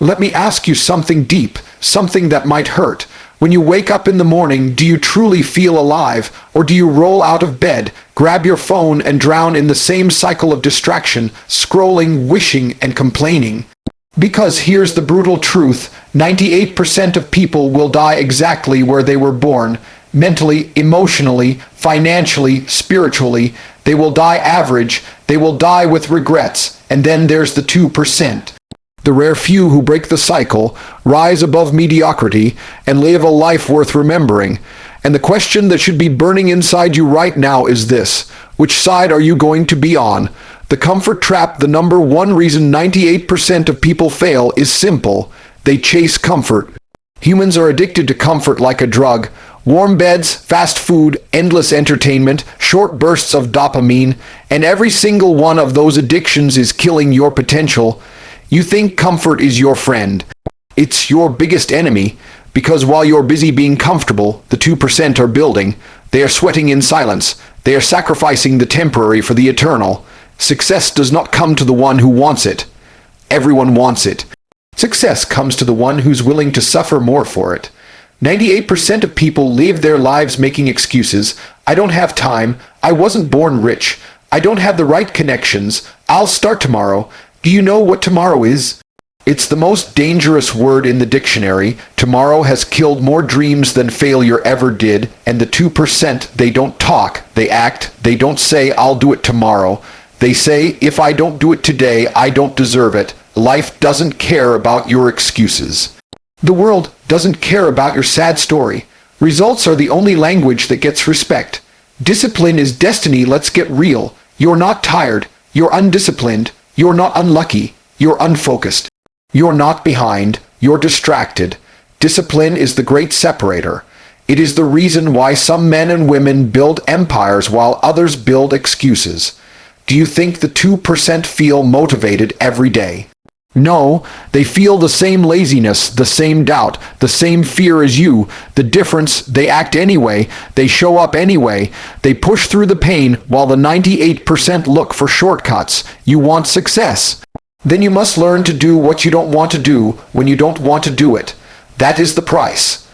Let me ask you something deep, something that might hurt. When you wake up in the morning, do you truly feel alive, or do you roll out of bed, grab your phone and drown in the same cycle of distraction, scrolling, wishing, and complaining? Because here's the brutal truth, 98% of people will die exactly where they were born. Mentally, emotionally, financially, spiritually. They will die average, they will die with regrets, and then there's the 2%. The rare few who break the cycle, rise above mediocrity, and live a life worth remembering. And the question that should be burning inside you right now is this: which side are you going to be on? The comfort trap, the number one reason 98% of people fail, is simple. They chase comfort. Humans are addicted to comfort like a drug. Warm beds, fast food, endless entertainment, short bursts of dopamine, and every single one of those addictions is killing your potential. You think comfort is your friend. It's your biggest enemy, because while you're busy being comfortable, the 2% are building. They are sweating in silence. They are sacrificing the temporary for the eternal. Success does not come to the one who wants it. Everyone wants it. Success comes to the one who's willing to suffer more for it. 98% of people live their lives making excuses. I don't have time. I wasn't born rich. I don't have the right connections. I'll start tomorrow. Do you know what tomorrow is? It's the most dangerous word in the dictionary. Tomorrow has killed more dreams than failure ever did, and the 2%, they don't talk, they act, they don't say, I'll do it tomorrow. They say, if I don't do it today, I don't deserve it. Life doesn't care about your excuses. The world doesn't care about your sad story. Results are the only language that gets respect. Discipline is destiny. Let's get real. You're not tired. You're undisciplined. You're not unlucky. You're unfocused. You're not behind. You're distracted. Discipline is the great separator. It is the reason why some men and women build empires while others build excuses. Do you think the 2% feel motivated every day? No, they feel the same laziness, the same doubt, the same fear as you. The difference, they act anyway, they show up anyway, they push through the pain while the 98% look for shortcuts. You want success? Then you must learn to do what you don't want to do when you don't want to do it. That is the price.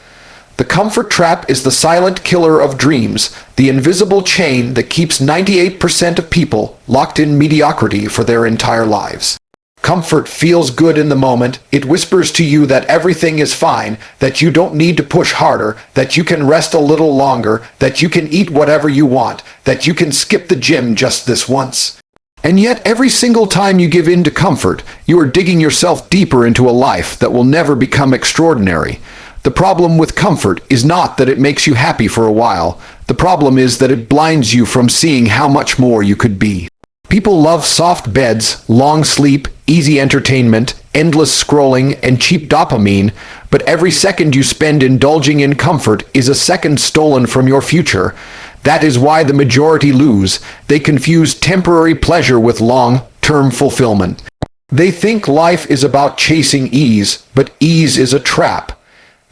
The comfort trap is the silent killer of dreams, the invisible chain that keeps 98% of people locked in mediocrity for their entire lives. Comfort feels good in the moment. It whispers to you that everything is fine, that you don't need to push harder, that you can rest a little longer, that you can eat whatever you want, that you can skip the gym just this once. And yet every single time you give in to comfort, you are digging yourself deeper into a life that will never become extraordinary. The problem with comfort is not that it makes you happy for a while. The problem is that it blinds you from seeing how much more you could be. People love soft beds, long sleep, easy entertainment, endless scrolling, and cheap dopamine, but every second you spend indulging in comfort is a second stolen from your future. That is why the majority lose. They confuse temporary pleasure with long-term fulfillment. They think life is about chasing ease, but ease is a trap.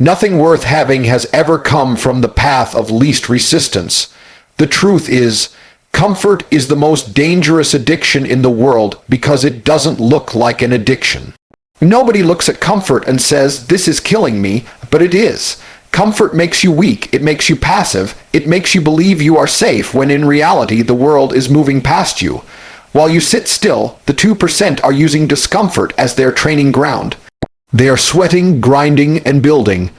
Nothing worth having has ever come from the path of least resistance. The truth is, comfort is the most dangerous addiction in the world because it doesn't look like an addiction. Nobody looks at comfort and says, this is killing me, but it is. Comfort makes you weak, it makes you passive, it makes you believe you are safe when in reality the world is moving past you. While you sit still, the 2% are using discomfort as their training ground. They are sweating, grinding, and building.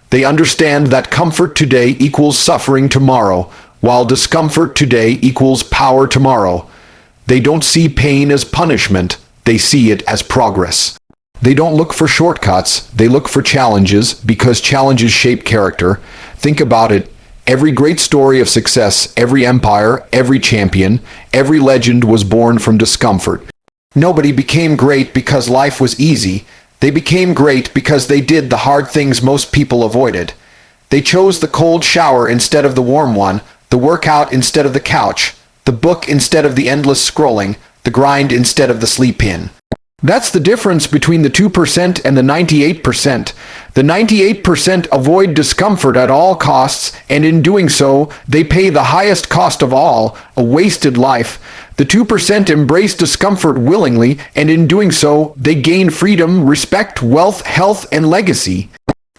They understand that comfort today equals suffering tomorrow, while discomfort today equals power tomorrow. They don't see pain as punishment, they see it as progress. They don't look for shortcuts, they look for challenges, because challenges shape character. Think about it. Every great story of success, every empire, every champion, every legend was born from discomfort. Nobody became great because life was easy. They became great because they did the hard things most people avoided. They chose the cold shower instead of the warm one, the workout instead of the couch, the book instead of the endless scrolling, the grind instead of the sleep in. That's the difference between the 2% and the 98%. The 98% avoid discomfort at all costs, and in doing so, they pay the highest cost of all, a wasted life. The 2% embrace discomfort willingly, and in doing so, they gain freedom, respect, wealth, health, and legacy.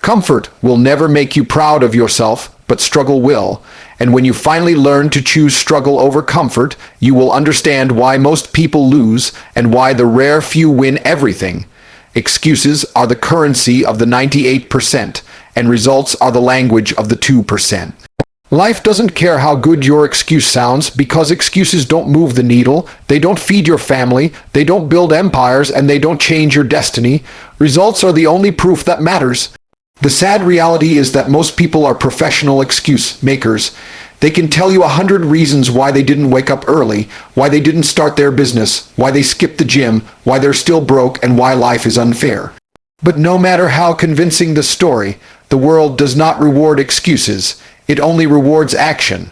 Comfort will never make you proud of yourself, but struggle will. And when you finally learn to choose struggle over comfort, you will understand why most people lose and why the rare few win everything. Excuses are the currency of the 98%, and results are the language of the 2%. Life doesn't care how good your excuse sounds, because excuses don't move the needle, they don't feed your family, they don't build empires, and they don't change your destiny. Results are the only proof that matters. The sad reality is that most people are professional excuse makers. They can tell you 100 reasons why they didn't wake up early, why they didn't start their business, why they skipped the gym, why they're still broke, and why life is unfair. But no matter how convincing the story, the world does not reward excuses. It only rewards action.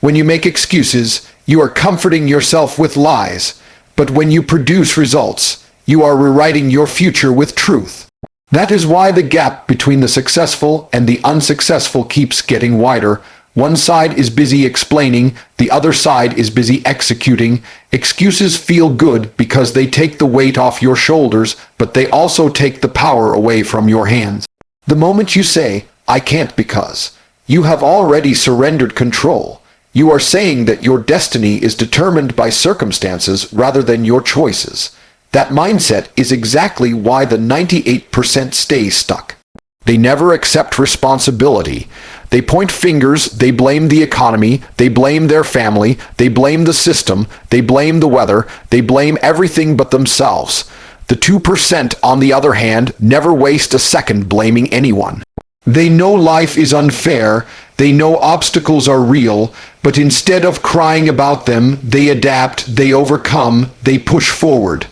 When you make excuses, you are comforting yourself with lies. But when you produce results, you are rewriting your future with truth. That is why the gap between the successful and the unsuccessful keeps getting wider. One side is busy explaining, the other side is busy executing. Excuses feel good because they take the weight off your shoulders, but they also take the power away from your hands. The moment you say, "I can't because," you have already surrendered control. You are saying that your destiny is determined by circumstances rather than your choices. That mindset is exactly why the 98% stay stuck. They never accept responsibility. They point fingers, they blame the economy, they blame their family, they blame the system, they blame the weather, they blame everything but themselves. The 2%, on the other hand, never waste a second blaming anyone. They know life is unfair, they know obstacles are real, but instead of crying about them, they adapt, they overcome, they push forward.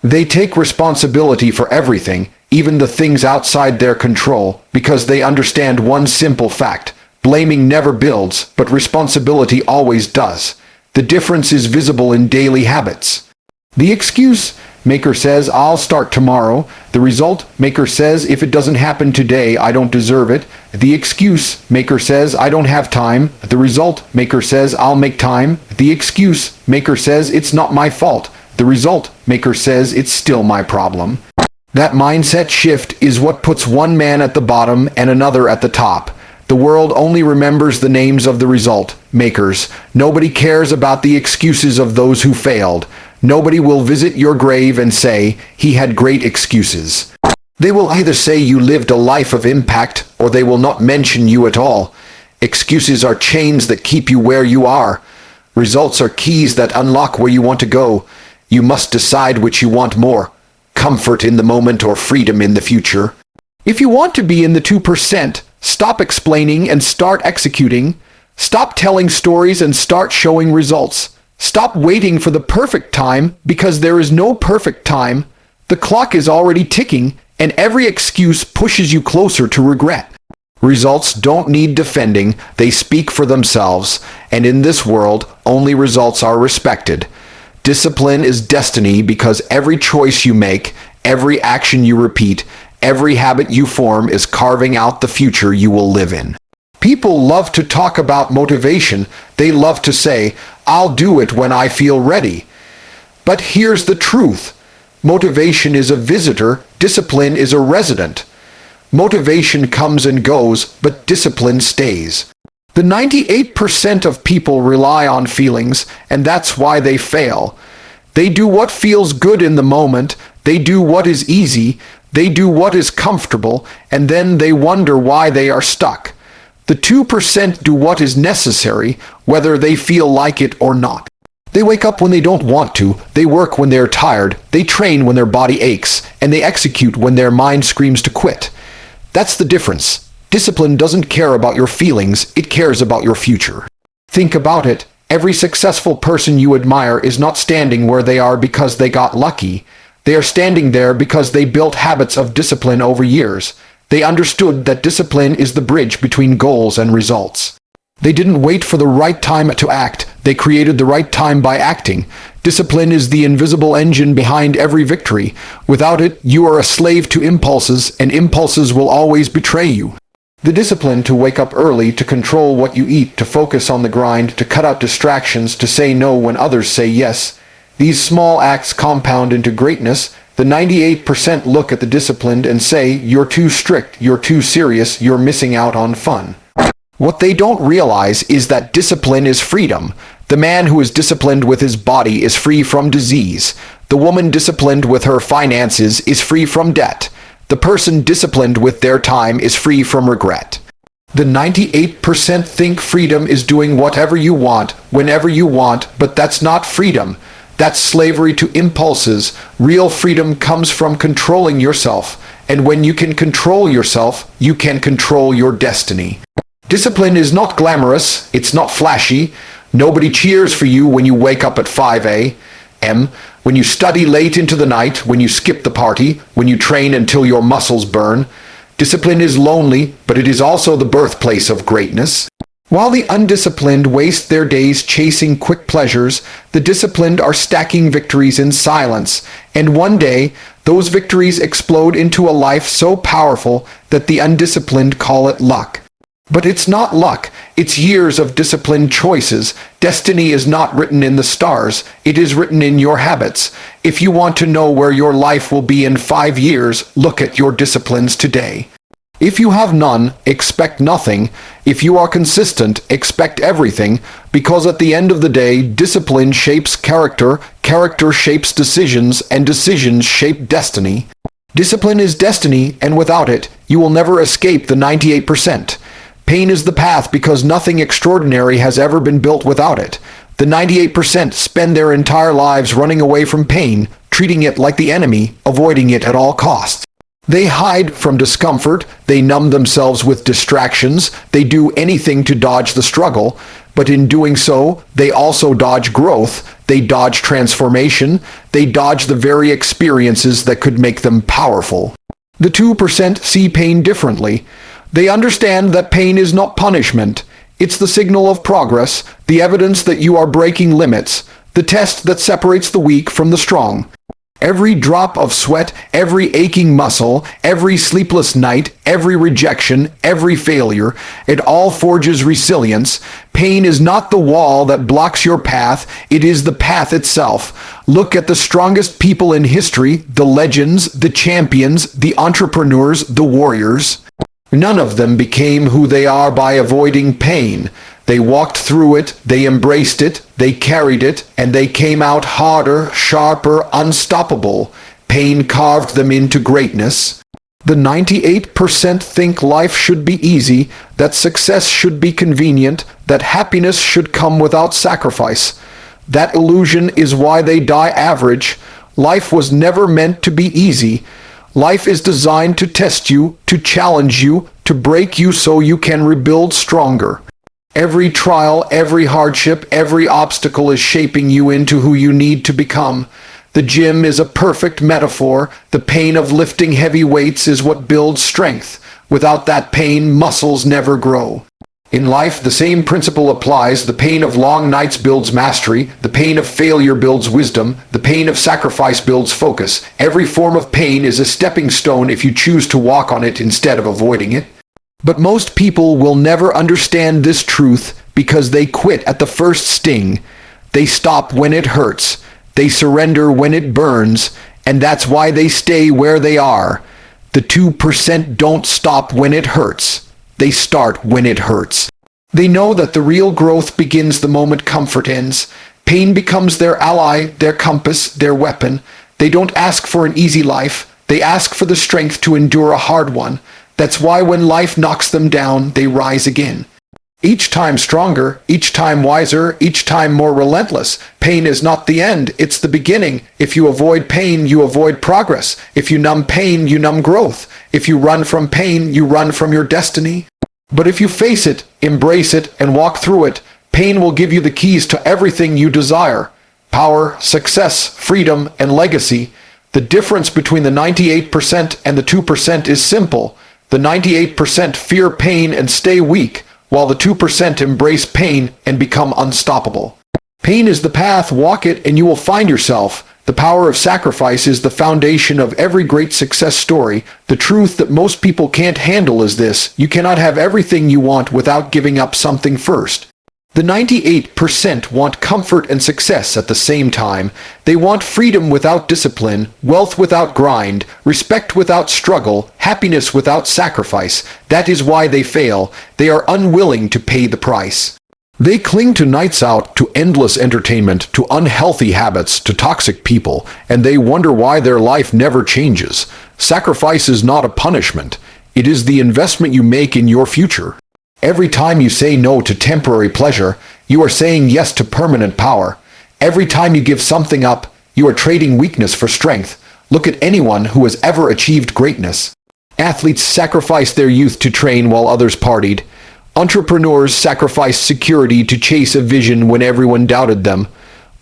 They take responsibility for everything, even the things outside their control, because they understand one simple fact: blaming never builds, but responsibility always does. The difference is visible in daily habits. The excuse maker says, "I'll start tomorrow." The result maker says, "If it doesn't happen today, I don't deserve it." The excuse maker says, "I don't have time." The result maker says, "I'll make time." The excuse maker says, "It's not my fault." The result maker says, "It's still my problem." That mindset shift is what puts one man at the bottom and another at the top. The world only remembers the names of the result makers. Nobody cares about the excuses of those who failed. Nobody will visit your grave and say, "He had great excuses." They will either say you lived a life of impact, or they will not mention you at all. Excuses are chains that keep you where you are. Results are keys that unlock where you want to go. You must decide which you want more: comfort in the moment or freedom in the future. If you want to be in the 2%, stop explaining and start executing. Stop telling stories and start showing results. Stop waiting for the perfect time, because there is no perfect time. The clock is already ticking, and every excuse pushes you closer to regret. Results don't need defending, they speak for themselves, and in this world, only results are respected. Discipline is destiny, because every choice you make, every action you repeat, every habit you form is carving out the future you will live in. People love to talk about motivation. They love to say, "I'll do it when I feel ready." But here's the truth. Motivation is a visitor, discipline is a resident. Motivation comes and goes, but discipline stays. The 98% of people rely on feelings, and that's why they fail. They do what feels good in the moment, they do what is easy, they do what is comfortable, and then they wonder why they are stuck. The 2% do what is necessary, whether they feel like it or not. They wake up when they don't want to, they work when they're tired, they train when their body aches, and they execute when their mind screams to quit. That's the difference. Discipline doesn't care about your feelings, it cares about your future. Think about it. Every successful person you admire is not standing where they are because they got lucky. They are standing there because they built habits of discipline over years. They understood that discipline is the bridge between goals and results. They didn't wait for the right time to act, they created the right time by acting. Discipline is the invisible engine behind every victory. Without it, you are a slave to impulses, and impulses will always betray you. The discipline to wake up early, to control what you eat, to focus on the grind, to cut out distractions, to say no when others say yes. These small acts compound into greatness. The 98% look at the disciplined and say, "You're too strict, you're too serious, you're missing out on fun." What they don't realize is that discipline is freedom. The man who is disciplined with his body is free from disease. The woman disciplined with her finances is free from debt. The person disciplined with their time is free from regret. The 98% think freedom is doing whatever you want, whenever you want, but that's not freedom. That's slavery to impulses. Real freedom comes from controlling yourself, and when you can control yourself, you can control your destiny. Discipline is not glamorous, it's not flashy. Nobody cheers for you when you wake up at 5 a.m., when you study late into the night, when you skip the party, when you train until your muscles burn. Discipline is lonely, but it is also the birthplace of greatness. While the undisciplined waste their days chasing quick pleasures, the disciplined are stacking victories in silence, and one day, those victories explode into a life so powerful that the undisciplined call it luck. But it's not luck, it's years of disciplined choices. Destiny is not written in the stars, it is written in your habits. If you want to know where your life will be in 5 years, look at your disciplines today. If you have none, expect nothing. If you are consistent, expect everything, because at the end of the day, discipline shapes character, character shapes decisions, and decisions shape destiny. Discipline is destiny, and without it, you will never escape the 98%. Pain is the path because nothing extraordinary has ever been built without it. The 98% spend their entire lives running away from pain, treating it like the enemy, avoiding it at all costs. They hide from discomfort, they numb themselves with distractions, they do anything to dodge the struggle, but in doing so, they also dodge growth, they dodge transformation, they dodge the very experiences that could make them powerful. The 2% see pain differently. They understand that pain is not punishment. It's the signal of progress, the evidence that you are breaking limits, the test that separates the weak from the strong. Every drop of sweat, every aching muscle, every sleepless night, every rejection, every failure, it all forges resilience. Pain is not the wall that blocks your path, it is the path itself. Look at the strongest people in history, the legends, the champions, the entrepreneurs, the warriors. None of them became who they are by avoiding pain. They walked through it, they embraced it, they carried it, and they came out harder, sharper, unstoppable. Pain carved them into greatness. The 98% think life should be easy, that success should be convenient, that happiness should come without sacrifice. That illusion is why they die average. Life was never meant to be easy. Life is designed to test you, to challenge you, to break you so you can rebuild stronger. Every trial, every hardship, every obstacle is shaping you into who you need to become. The gym is a perfect metaphor. The pain of lifting heavy weights is what builds strength. Without that pain, muscles never grow. In life, the same principle applies. The pain of long nights builds mastery. The pain of failure builds wisdom. The pain of sacrifice builds focus. Every form of pain is a stepping stone if you choose to walk on it instead of avoiding it. But most people will never understand this truth because they quit at the first sting. They stop when it hurts. They surrender when it burns. And that's why they stay where they are. The 2% don't stop when it hurts. They start when it hurts. They know that the real growth begins the moment comfort ends. Pain becomes their ally, their compass, their weapon. They don't ask for an easy life. They ask for the strength to endure a hard one. That's why when life knocks them down, they rise again. Each time stronger, each time wiser, each time more relentless. Pain is not the end, it's the beginning. If you avoid pain, you avoid progress. If you numb pain, you numb growth. If you run from pain, you run from your destiny. But if you face it, embrace it, and walk through it, pain will give you the keys to everything you desire. Power, success, freedom, and legacy. The difference between the 98% and the 2% is simple. The 98% fear pain and stay weak, while the 2% embrace pain and become unstoppable. Pain is the path, walk it and you will find yourself. The power of sacrifice is the foundation of every great success story. The truth that most people can't handle is this: you cannot have everything you want without giving up something first. The 98% want comfort and success at the same time. They want freedom without discipline, wealth without grind, respect without struggle, happiness without sacrifice. That is why they fail. They are unwilling to pay the price. They cling to nights out, to endless entertainment, to unhealthy habits, to toxic people, and they wonder why their life never changes. Sacrifice is not a punishment. It is the investment you make in your future. Every time you say no to temporary pleasure, you are saying yes to permanent power. Every time you give something up, you are trading weakness for strength. Look at anyone who has ever achieved greatness. Athletes sacrificed their youth to train while others partied. Entrepreneurs sacrificed security to chase a vision when everyone doubted them.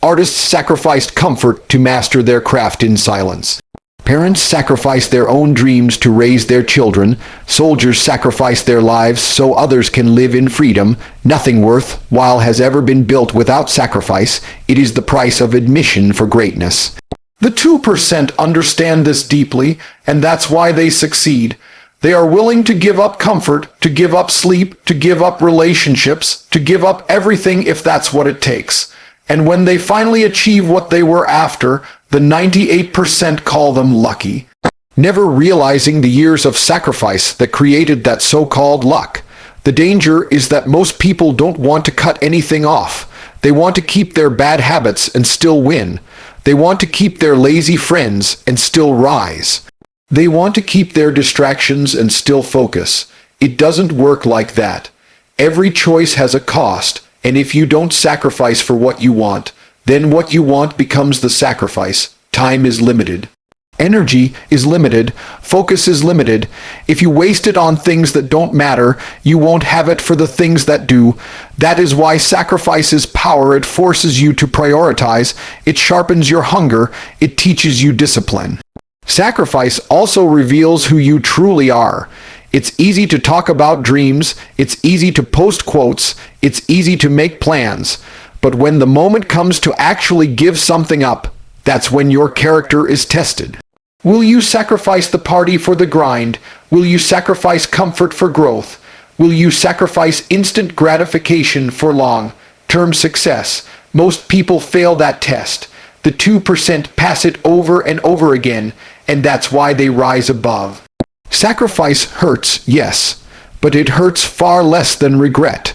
Artists sacrificed comfort to master their craft in silence. Parents sacrifice their own dreams to raise their children. Soldiers sacrifice their lives so others can live in freedom. Nothing worthwhile has ever been built without sacrifice. It is the price of admission for greatness. The 2% understand this deeply, and that's why they succeed. They are willing to give up comfort, to give up sleep, to give up relationships, to give up everything if that's what it takes. And when they finally achieve what they were after, the 98% call them lucky, never realizing the years of sacrifice that created that so-called luck. The danger is that most people don't want to cut anything off. They want to keep their bad habits and still win. They want to keep their lazy friends and still rise. They want to keep their distractions and still focus. It doesn't work like that. Every choice has a cost, and if you don't sacrifice for what you want, then what you want becomes the sacrifice. Time is limited. Energy is limited. Focus is limited. If you waste it on things that don't matter, you won't have it for the things that do. That is why sacrifice is power. It forces you to prioritize. It sharpens your hunger. It teaches you discipline. Sacrifice also reveals who you truly are. It's easy to talk about dreams. It's easy to post quotes. It's easy to make plans. But when the moment comes to actually give something up, that's when your character is tested. Will you sacrifice the party for the grind? Will you sacrifice comfort for growth? Will you sacrifice instant gratification for long-term success? Most people fail that test. The 2% pass it over and over again, and that's why they rise above. Sacrifice hurts, yes, but it hurts far less than regret.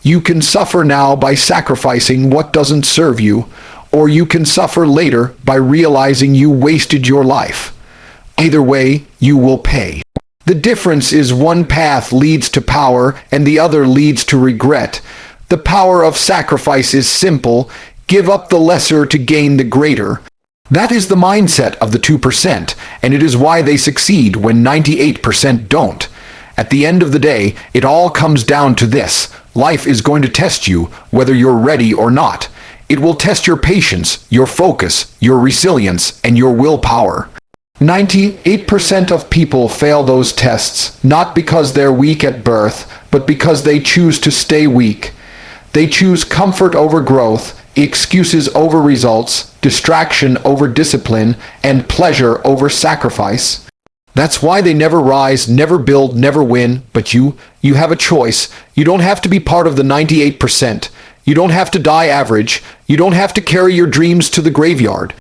You can suffer now by sacrificing what doesn't serve you, or you can suffer later by realizing you wasted your life. Either way, you will pay. The difference is one path leads to power and the other leads to regret. The power of sacrifice is simple: give up the lesser to gain the greater. That is the mindset of the 2%, and it is why they succeed when 98% don't. At the end of the day, it all comes down to this: life is going to test you, whether you're ready or not. It will test your patience, your focus, your resilience, and your willpower. 98% of people fail those tests, not because they're weak at birth, but because they choose to stay weak. They choose comfort over growth, excuses over results, distraction over discipline, and pleasure over sacrifice. That's why they never rise, never build, never win. But you have a choice. You don't have to be part of the 98%. You don't have to die average. You don't have to carry your dreams to the graveyard.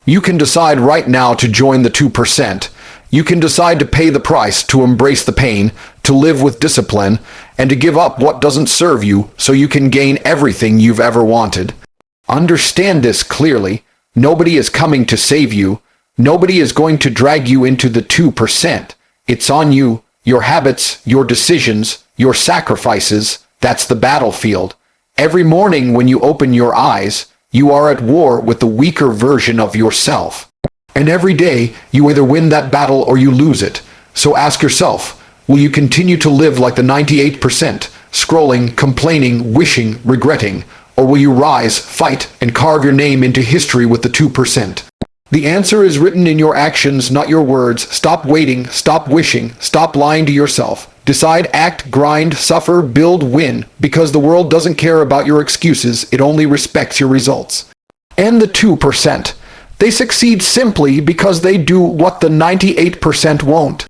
You can decide right now to join the 2%. You can decide to pay the price, to embrace the pain, to live with discipline, and to give up what doesn't serve you so you can gain everything you've ever wanted. Understand this clearly. Nobody is coming to save you. Nobody is going to drag you into the 2%. It's on you, your habits, your decisions, your sacrifices. That's the battlefield. Every morning when you open your eyes, you are at war with the weaker version of yourself. And every day, you either win that battle or you lose it. So ask yourself, will you continue to live like the 98%, scrolling, complaining, wishing, regretting? Or will you rise, fight, and carve your name into history with the 2%? The answer is written in your actions, not your words. Stop waiting, stop wishing, stop lying to yourself. Decide, act, grind, suffer, build, win, because the world doesn't care about your excuses, it only respects your results. And the 2%. They succeed simply because they do what the 98% won't.